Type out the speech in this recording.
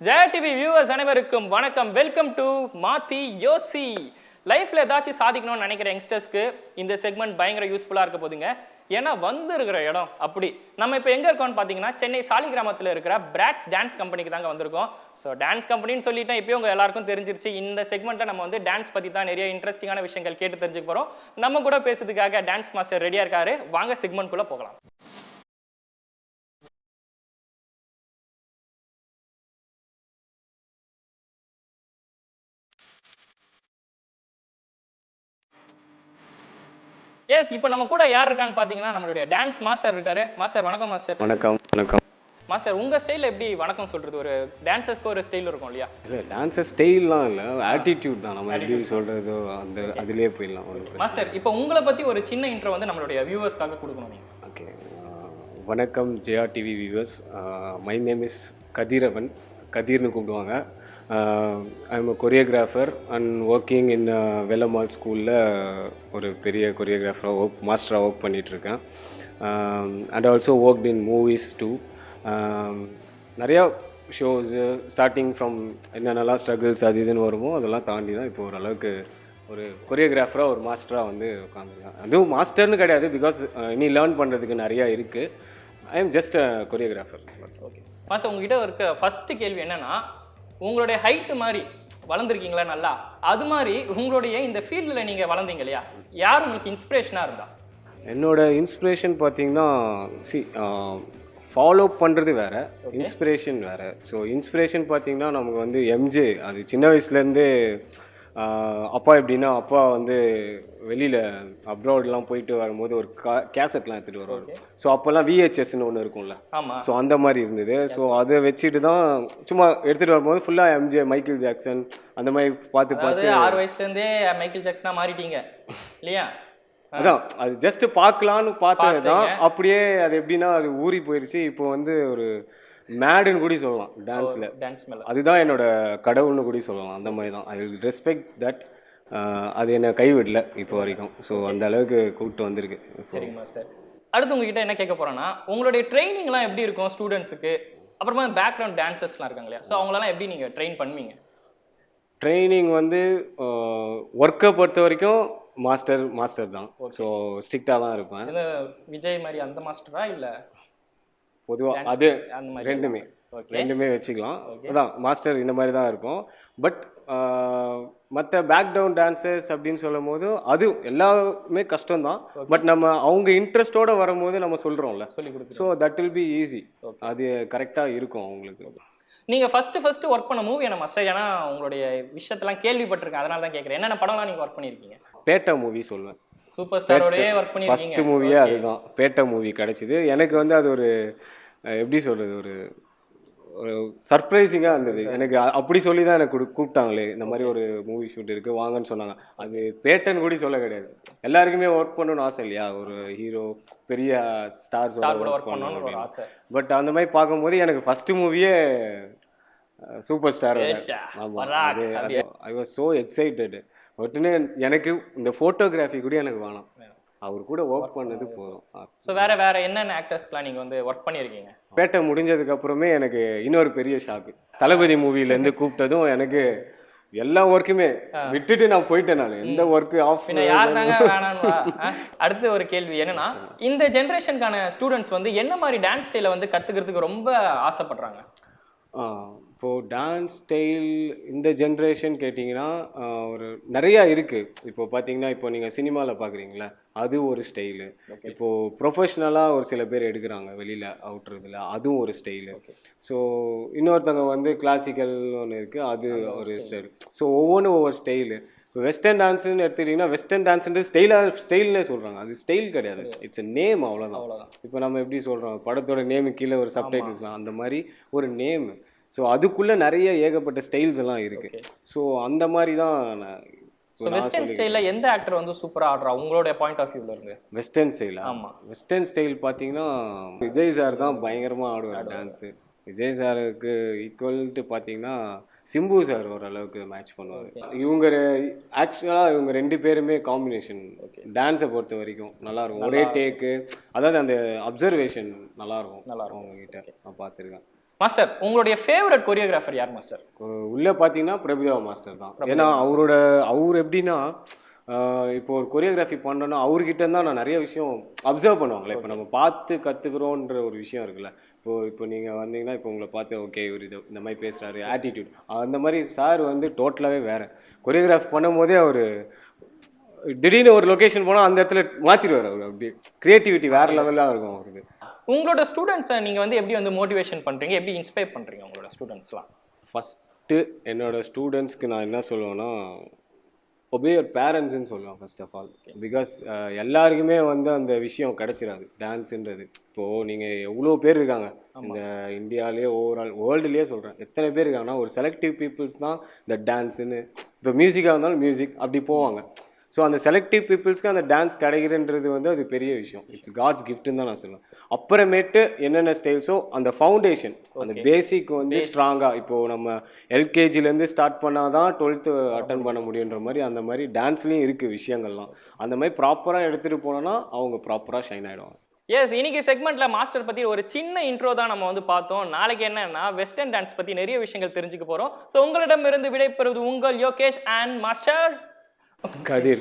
Jaya TV viewers அனைவருக்கும் வணக்கம். Welcome to மாத்தி யோசி. லைஃப்ல ஏதாச்சும் சாதிக்கணும்னு நினைக்கிற யங்ஸ்டர்ஸ்க்கு இந்த செக்மெண்ட் பயங்கர யூஸ்ஃபுல்லா இருக்க போதுங்க. ஏன்னா இருக்கிற இடம் அப்படி. நம்ம இப்போ எங்க இருக்கோம்னு பார்த்தீங்கன்னா சென்னை சாலிகிராமத்தில் இருக்கிற பிராட்ஸ் டான்ஸ் கம்பெனிக்கு தாங்க வந்திருக்கோம். ஸோ டான்ஸ் கம்பெனின்னு சொல்லிட்டேன், இப்போ உங்க எல்லாருக்கும் தெரிஞ்சிருச்சு. இந்த செக்மெண்ட்ல நம்ம வந்து டான்ஸ் பத்தி தான் நிறைய இன்ட்ரெஸ்டிங்கான விஷயங்கள் கேட்டு தெரிஞ்சுக்க போறோம். நம்ம கூட பேசுறதுக்காக டான்ஸ் மாஸ்டர் ரெடியா இருக்காரு. வாங்க செக்மெண்ட் குள்ள போகலாம். எஸ், இப்போ நம்ம கூட யார் இருக்கான்னு பார்த்தீங்கன்னா நம்மளுடைய டான்ஸ் மாஸ்டர் இருக்காரு. மாஸ்டர் வணக்கம். மாஸ்டர் வணக்கம். வணக்கம் மாஸ்டர், உங்க ஸ்டைல எப்படி வணக்கம் சொல்றது? ஒரு டான்சர்ஸ்க்கு ஒரு ஸ்டைல் இருக்கும் இல்லையா? இல்லை, டான்ஸர் ஸ்டைல்லாம் இல்லை, ஆட்டிடியூட் தான். நம்ம எப்படி சொல்கிறதோ அந்த அதிலே போயிடலாம். மாஸ்டர், இப்போ உங்களை பற்றி ஒரு சின்ன இன்ட்ரோ வந்து நம்மளுடைய வியூவர்ஸ்க்காக கொடுக்கணும் நீங்கள். ஓகே, வணக்கம் Jaya TV viewers. My name is Kathiravan. கதிர்னு கூப்பிடுவாங்க. I am choreographer and working in Vellamal ஸ்கூலில் ஒரு பெரிய கொரியோகிராஃபராக மாஸ்டராக ஒர்க் பண்ணிகிட்ருக்கேன். And also worked in movies too. நிறையா ஷோஸு ஸ்டார்டிங் ஃப்ரம் என்னென்னலாம் ஸ்ட்ரகிள்ஸ் அது இதுன்னு வருமோ அதெல்லாம் தாண்டி தான் இப்போ ஓரளவுக்கு ஒரு கொரியோகிராஃபராக ஒரு மாஸ்டராக வந்து உட்காந்துருக்கேன். அதுவும் மாஸ்டர்னு கிடையாது, பிகாஸ் இனி லேர்ன் பண்ணுறதுக்கு நிறையா இருக்குது. I am just choreographer. Okay master, உங்ககிட்ட இருக்க ஃபஸ்ட்டு கேள்வி என்னென்னா, உங்களுடைய ஹைட்டு மாதிரி வளர்ந்துருக்கீங்களா நல்லா? அது மாதிரி உங்களுடைய இந்த ஃபீல்டில் நீங்கள் வளர்ந்தீங்க இல்லையா, யார் உங்களுக்கு இன்ஸ்பிரேஷனாக இருந்தா? என்னோட இன்ஸ்பிரேஷன் பார்த்தீங்கன்னா, ஃபாலோ பண்ணுறது வேறு, இன்ஸ்பிரேஷன் வேறு. ஸோ இன்ஸ்பிரேஷன் பார்த்தீங்கன்னா நமக்கு வந்து எம்ஜே, அது சின்ன வயசுலேருந்தே அப்பா எப்படின்னா, அப்பா வந்து வெளியில் அப்ராட்லாம் போயிட்டு வரும்போது ஒரு கேசட்லாம் எடுத்துகிட்டு வருவார். ஸோ அப்போல்லாம் விஹெச்எஸ்ன்னு ஒன்று இருக்கும்ல. ஆமாம். ஸோ அந்த மாதிரி இருந்தது. ஸோ அதை வச்சுட்டு தான் சும்மா எடுத்துகிட்டு வரும்போது ஃபுல்லாக எம்ஜே, மைக்கேல் ஜாக்சன் அந்த மாதிரி பார்த்து 6 வயசுலேருந்தே மைக்கேல் ஜாக்சனாக மாறிட்டீங்க இல்லையா? அதான், அது ஜஸ்ட் பார்க்கலான்னு பார்த்தது தான். அப்படியே அது எப்படின்னா அது ஊறி போயிடுச்சு. இப்போ வந்து ஒரு மேடுன்னு கூட சொல்லலாம் டான்ஸில். அதுதான் என்னோட கடவுள்னு கூட சொல்லலாம். அந்த மாதிரி தான். I will respect that. அது என்னை கைவிடல இப்போ வரைக்கும். ஸோ அந்த அளவுக்கு கூப்பிட்டு வந்திருக்கு. சரிங்க மாஸ்டர், அடுத்து உங்ககிட்ட என்ன கேட்க போகிறேன்னா, உங்களுடைய ட்ரைனிங்லாம் எப்படி இருக்கும் ஸ்டூடெண்ட்ஸுக்கு? அப்புறமா பேக்ரவுண்ட் டான்சர்ஸ்லாம் இருக்காங்க இல்லையா, ஸோ அவங்களெல்லாம் எப்படி நீங்கள் ட்ரெயின் பண்ணுவீங்க? ட்ரைனிங் வந்து ஒர்க்கை பொறுத்த வரைக்கும் மாஸ்டர் தான். ஸோ ஸ்ட்ரிக்டாக தான் இருப்பேன். விஜய் மாதிரி அந்த மாஸ்டரா இல்லை? பொதுவாக அது ரெண்டுமே வச்சுக்கலாம். அதான் மாஸ்டர் இந்த மாதிரி தான் இருக்கும். பட் மற்ற பேக்ரவுண்ட் டான்சர்ஸ் அப்படின்னு சொல்லும் போது அது எல்லாமே கஷ்டம் தான். பட் நம்ம அவங்க இன்ட்ரெஸ்டோட வரும்போது நம்ம சொல்கிறோம்ல, so that will be easy. அது கரெக்டாக இருக்கும் அவங்களுக்கு. நீங்கள் ஃபஸ்ட்டு ஒர்க் பண்ண மூவி என்ன மாஸ்டர்? ஏன்னா உங்களுடைய விஷயத்தெல்லாம் கேள்விப்பட்டிருக்கேன், அதனால தான் கேட்குறேன். என்னென்ன படம்லாம் நீங்கள் ஒர்க் பண்ணியிருக்கீங்க? பேட்டா மூவி சொல்லுவேன். சூப்பர் ஸ்டாரோடயே ஒர்க் பண்ணியிருக்கீங்க. ஃபஸ்ட்டு மூவியே அதுதான், பேட்டா மூவி கிடச்சிது எனக்கு. வந்து அது ஒரு எப்படி சொல்கிறது, ஒரு சர்ப்ரைசிங்காக இருந்தது எனக்கு. அப்படி சொல்லி தான் எனக்கு கூப்பிட்டாங்களே, இந்த மாதிரி ஒரு மூவி ஷூட் இருக்குது வாங்கன்னு சொன்னாங்க. அது பேட்டன் கூட சொல்ல கிடையாது. எல்லாருக்குமே ஒர்க் பண்ணணும்னு ஆசை இல்லையா, ஒரு ஹீரோ பெரிய ஸ்டார்ஸோட ஒர்க் பண்ணணும்னு ஆசை. பட் அந்த மாதிரி பார்க்கும்போது எனக்கு ஃபஸ்ட்டு மூவியே super star. I was so excited. ஒட்டுனே எனக்கு இந்த ஃபோட்டோகிராஃபி கூட எனக்கு வேணாம், அவர் கூட ஒர்க் பண்ணது போதும். ஸோ வேற என்னென்ன ஆக்டர்ஸ்க்குலாம் நீங்கள் வந்து ஒர்க் பண்ணியிருக்கீங்க? பேட்டை முடிஞ்சதுக்கு அப்புறமே எனக்கு இன்னொரு பெரிய ஷாக்கு, தளபதி மூவிலேருந்து கூப்பிட்டதும் எனக்கு எல்லா ஒர்க்குமே விட்டுட்டு நான் போயிட்டேன். நான் எந்த ஒர்க்கு ஆஃப் அடுத்து ஒரு கேள்வி என்னன்னா, இந்த ஜென்ரேஷனுக்கான ஸ்டூடெண்ட்ஸ் வந்து என்ன மாதிரி டான்ஸ் ஸ்டைலை வந்து கற்றுக்கிறதுக்கு ரொம்ப ஆசைப்படுறாங்க? இப்போது டான்ஸ் ஸ்டைல் இந்த ஜென்ரேஷன் கேட்டிங்கன்னா ஒரு நிறையா இருக்குது. இப்போ பார்த்தீங்கன்னா, இப்போ நீங்கள் சினிமாவில் பார்க்குறீங்களா, அது ஒரு ஸ்டைலு. இப்போது ப்ரொஃபஷ்னலாக ஒரு சில பேர் எடுக்கிறாங்க வெளியில் அவுட்றதுல, அதுவும் ஒரு ஸ்டைலு. ஸோ இன்னொருத்தவங்க வந்து கிளாசிக்கல் ஒன்று இருக்குது, அது ஒரு ஸ்டைல். ஸோ ஒவ்வொன்றும் ஒவ்வொரு ஸ்டைலு. இப்போ வெஸ்டர்ன் டான்ஸுன்னு எடுத்துக்கிட்டிங்கன்னா, வெஸ்டர்ன் டான்ஸுன்றது ஸ்டைல்னே சொல்கிறாங்க. அது ஸ்டைல் கிடையாது, இட்ஸ் எ நேம், அவ்வளோதான். இப்போ நம்ம எப்படி சொல்கிறோம், படத்தோட நேமு கீழே ஒரு சப்டைட்டில்ஸ்லாம், அந்த மாதிரி ஒரு நேமு. ஸோ அதுக்குள்ளே நிறைய ஏகப்பட்ட ஸ்டைல்ஸ் எல்லாம் இருக்குது. ஸோ அந்த மாதிரி தான் நான். வெஸ்டர்ன் ஸ்டைலில் எந்த ஆக்டர் வந்து சூப்பராக ஆடுறா உங்களுடைய பாயிண்ட் ஆஃப் வியூவில் இருந்து? வெஸ்டர்ன் ஸ்டைலா? ஆமாம், வெஸ்டர்ன் ஸ்டைல் பார்த்தீங்கன்னா விஜய் சார் தான் பயங்கரமாக ஆடுவார் டான்ஸு. விஜய் சாருக்கு ஈக்குவல்ட்டு பார்த்தீங்கன்னா சிம்பு சார் ஓரளவுக்கு மேட்ச் பண்ணுவார். இவங்க ஆக்சுவலாக இவங்க 2 பேருமே காம்பினேஷன் டான்ஸை பொறுத்த வரைக்கும் நல்லாயிருக்கும். ஒரே டேக்கு, அதாவது அந்த அப்சர்வேஷன் நல்லாயிருக்கும் அவங்ககிட்ட நான் பார்த்துருக்கேன். மாஸ்டர் உங்களுடைய ஃபேவரட் கொரியோகிராஃபர் யார் மாஸ்டர்? உள்ளே பார்த்தீங்கன்னா பிரபுதேவா மாஸ்டர் தான். ஏன்னா அவர் எப்படின்னா இப்போ ஒரு கொரியோகிராஃபி பண்ணோன்னா அவர்கிட்ட தான் நான் நிறைய விஷயம் அப்சர்வ் பண்ணுவாங்களே. இப்போ நம்ம பார்த்து கற்றுக்குறோன்ற ஒரு விஷயம் இருக்குல்ல. இப்போ நீங்கள் வந்தீங்கன்னா இப்போ உங்களை பார்த்து ஓகே இவர் இது இந்த மாதிரி பேசுகிறாரு ஆட்டிடியூட் அந்த மாதிரி சார் வந்து டோட்டலாகவே வேறு. கொரியோகிராஃப் பண்ணும் போதே அவர் திடீர்னு ஒரு லொக்கேஷன் போனால் அந்த இடத்துல மாற்றிடுவார். அவர் அப்படியே க்ரியேட்டிவிட்டி வேறு லெவலாக இருக்கும் அவருக்கு. உங்களோட ஸ்டூடெண்ட்ஸை நீங்கள் வந்து எப்படி வந்து மோட்டிவேஷன் பண்ணுறீங்க, எப்படி இன்ஸ்பயர் பண்ணுறீங்க உங்களோட ஸ்டூடெண்ட்ஸ்லாம்? ஃபஸ்ட்டு என்னோடய ஸ்டூடெண்ட்ஸ்க்கு நான் என்ன சொல்லுவேன்னா ஒபே யுவர் பேரண்ட்ஸ்ன்னு சொல்லுவேன் ஃபர்ஸ்ட் ஆஃப் ஆல். பிகாஸ் எல்லாருக்குமே வந்து அந்த விஷயம் கிடச்சிடாது டான்ஸுன்றது. இப்போது நீங்கள் எவ்வளோ பேர் இருக்காங்க இந்த இந்தியாவிலே ஓவரால் வேர்ல்டுலேயே சொல்கிறேன், எத்தனை பேர் இருக்காங்கன்னா ஒரு செலக்டிவ் பீப்புள்ஸ் தான் இந்த டான்ஸுன்னு. இப்போ மியூசிக்காக இருந்தாலும் மியூசிக் அப்படி போவாங்க. ஸோ அந்த செலக்டிவ் பீப்புள்ஸ்க்கு அந்த டான்ஸ் கிடைக்கிறன்றது வந்து அது பெரிய விஷயம். இட்ஸ் காட்ஸ் கிஃப்ட்னு தான் நான் சொல்லுவேன். அப்புறமேட்டு என்னென்ன ஸ்டைல்ஸோ அந்த ஃபவுண்டேஷன் அந்த பேசிக் வந்து ஸ்ட்ராங்காக இப்போது நம்ம எல்கேஜிலேருந்து ஸ்டார்ட் பண்ணால் தான் 12th அட்டன் பண்ண முடியுன்ற மாதிரி அந்த மாதிரி டான்ஸ்லேயும் இருக்குது விஷயங்கள்லாம். அந்த மாதிரி ப்ராப்பராக எடுத்துகிட்டு போனோன்னா அவங்க ப்ராப்பராக ஷைன் ஆகிடுவாங்க. எஸ், இன்னைக்கு செக்மெண்ட்ல மாஸ்டர் பத்தி ஒரு சின்ன இன்ட்ரோ தான் நம்ம வந்து பார்த்தோம். நாளைக்கு என்னன்னா வெஸ்டர்ன் டான்ஸ் பத்தி நிறைய விஷயங்கள் தெரிஞ்சுக்க போறோம். ஸோ உங்களிடம் இருந்து விடைபெறுவது உங்கள் யோகேஷ் அண்ட் மாஸ்டர் கதிர்.